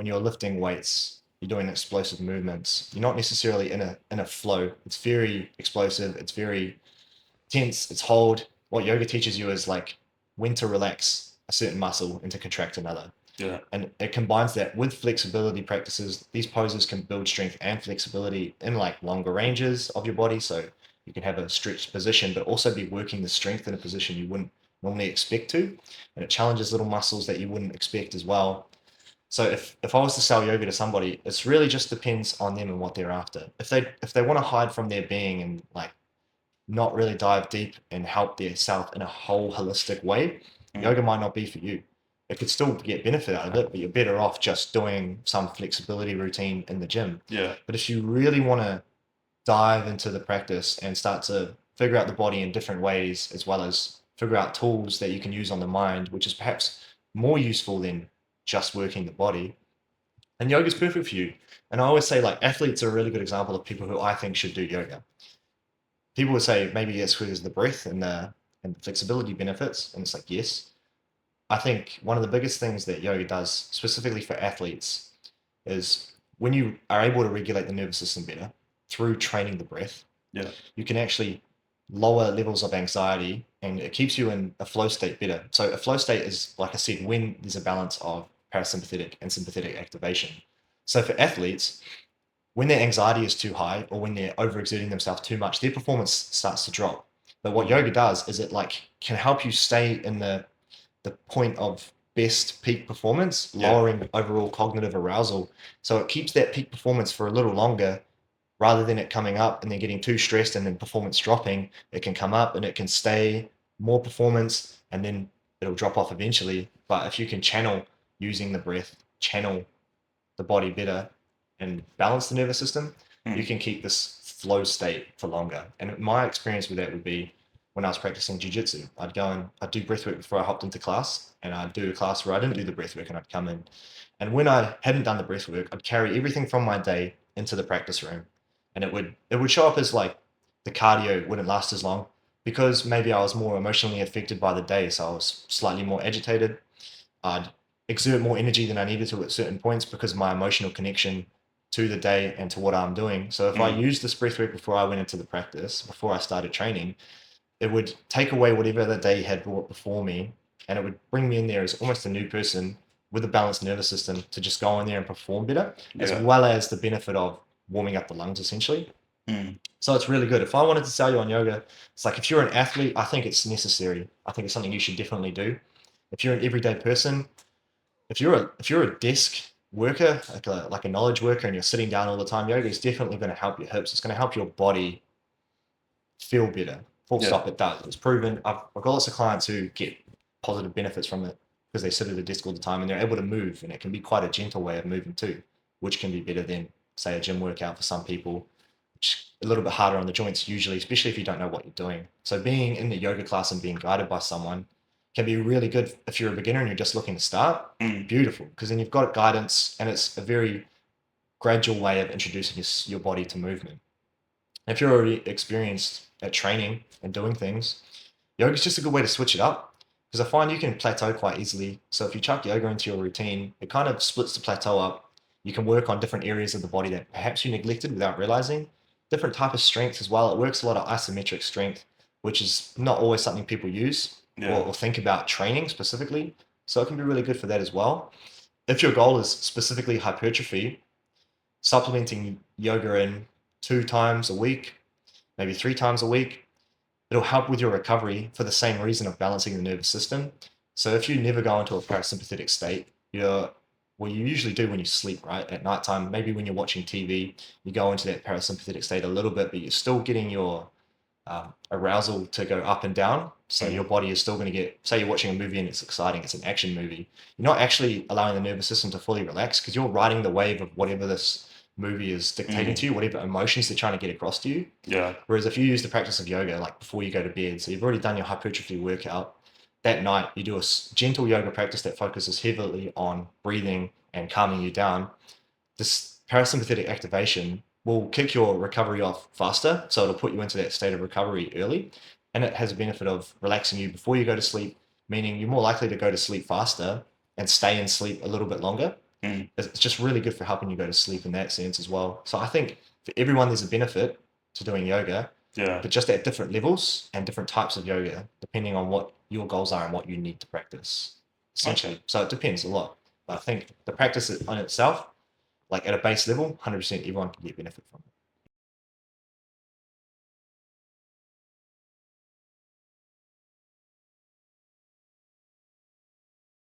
when you're lifting weights, you're doing explosive movements. You're not necessarily in a flow. It's very explosive. It's very tense. It's hold. What yoga teaches you is like when to relax a certain muscle and to contract another. Yeah. And it combines that with flexibility practices. These poses can build strength and flexibility in like longer ranges of your body. So you can have a stretched position, but also be working the strength in a position you wouldn't normally expect to. And it challenges little muscles that you wouldn't expect as well. So if I was to sell yoga to somebody, it's really just depends on them and what they're after. If they want to hide from their being and like not really dive deep and help their self in a whole holistic way, Mm. yoga might not be for you. It could still get benefit out of it, but you're better off just doing some flexibility routine in the gym. Yeah. But if you really want to dive into the practice and start to figure out the body in different ways, as well as figure out tools that you can use on the mind, which is perhaps more useful than just working the body, and yoga is perfect for you. And I always say, like, athletes are a really good example of people who I think should do yoga. People would say maybe it's because the breath and the flexibility benefits, and it's like yes. I think one of the biggest things that yoga does specifically for athletes is when you are able to regulate the nervous system better through training the breath, Yeah. you can actually lower levels of anxiety and it keeps you in a flow state better. So a flow state is, like I said, when there's a balance of parasympathetic and sympathetic activation. So for athletes, when their anxiety is too high or when they're overexerting themselves too much, their performance starts to drop. But what Mm. yoga does is it like can help you stay in the point of best peak performance, Yeah. lowering overall cognitive arousal. So it keeps that peak performance for a little longer rather than it coming up and then getting too stressed and then performance dropping. It can come up and it can stay more performance and then it'll drop off eventually. But if you can channel using the breath, channel the body better and balance the nervous system, you Mm. can keep this flow state for longer. And my experience with that would be when I was practicing jujitsu, I'd go and I'd do breath work before I hopped into class, and I'd do a class where I didn't do the breath work, and I'd come in. And when I hadn't done the breath work, I'd carry everything from my day into the practice room, and it would show up as like the cardio wouldn't last as long because maybe I was more emotionally affected by the day, so I was slightly more agitated. I'd exert more energy than I needed to at certain points because of my emotional connection to the day and to what I'm doing. So if I Mm. used this breath work before I went into the practice, before I started training, it would take away whatever the day had brought before me and it would bring me in there as almost a new person with a balanced nervous system to just go in there and perform better, as Yeah. well as the benefit of warming up the lungs essentially. Mm. So it's really good. If I wanted to sell you on yoga, it's like if you're an athlete, I think it's necessary. I think it's something you should definitely do. If you're an everyday person, if you're a desk worker, like a knowledge worker, and you're sitting down all the time, yoga is definitely going to help your hips. It's going to help your body feel better. Full Yeah. stop. It does. It's proven. I've got lots of clients who get positive benefits from it because they sit at a desk all the time and they're able to move, and it can be quite a gentle way of moving too, which can be better than say a gym workout for some people. Which a little bit harder on the joints usually, especially if you don't know what you're doing. So being in the yoga class and being guided by someone can be really good if you're a beginner and you're just looking to start. Mm. Beautiful, because then you've got guidance and it's a very gradual way of introducing your body to movement. If you're already experienced at training and doing things, yoga is just a good way to switch it up because I find you can plateau quite easily. So if you chuck yoga into your routine, it kind of splits the plateau up. You can work on different areas of the body that perhaps you neglected without realizing. Different type of strength as well. It works a lot of isometric strength, which is not always something people use Yeah. or think about training specifically. So it can be really good for that as well. If your goal is specifically hypertrophy, supplementing yoga in 2 times a week, maybe 3 times a week, it'll help with your recovery for the same reason of balancing the nervous system. So if you never go into a parasympathetic state, you usually do when you sleep, right? At nighttime, maybe when you're watching TV, you go into that parasympathetic state a little bit, but you're still getting your arousal to go up and down. So your Mm. body is still going to get, say you're watching a movie and it's exciting, it's an action movie. You're not actually allowing the nervous system to fully relax because you're riding the wave of whatever this movie is dictating Mm. to you, whatever emotions they're trying to get across to you. Yeah. Whereas if you use the practice of yoga, like before you go to bed, so you've already done your hypertrophy workout, that night you do a gentle yoga practice that focuses heavily on breathing and calming you down. This parasympathetic activation will kick your recovery off faster. So it'll put you into that state of recovery early. And it has a benefit of relaxing you before you go to sleep, meaning you're more likely to go to sleep faster and stay in sleep a little bit longer. Mm. It's just really good for helping you go to sleep in that sense as well. So I think for everyone, there's a benefit to doing yoga, Yeah. but just at different levels and different types of yoga, depending on what your goals are and what you need to practice, Okay. essentially. So it depends a lot. But I think the practice on itself, like at a base level, 100% everyone can get benefit from it.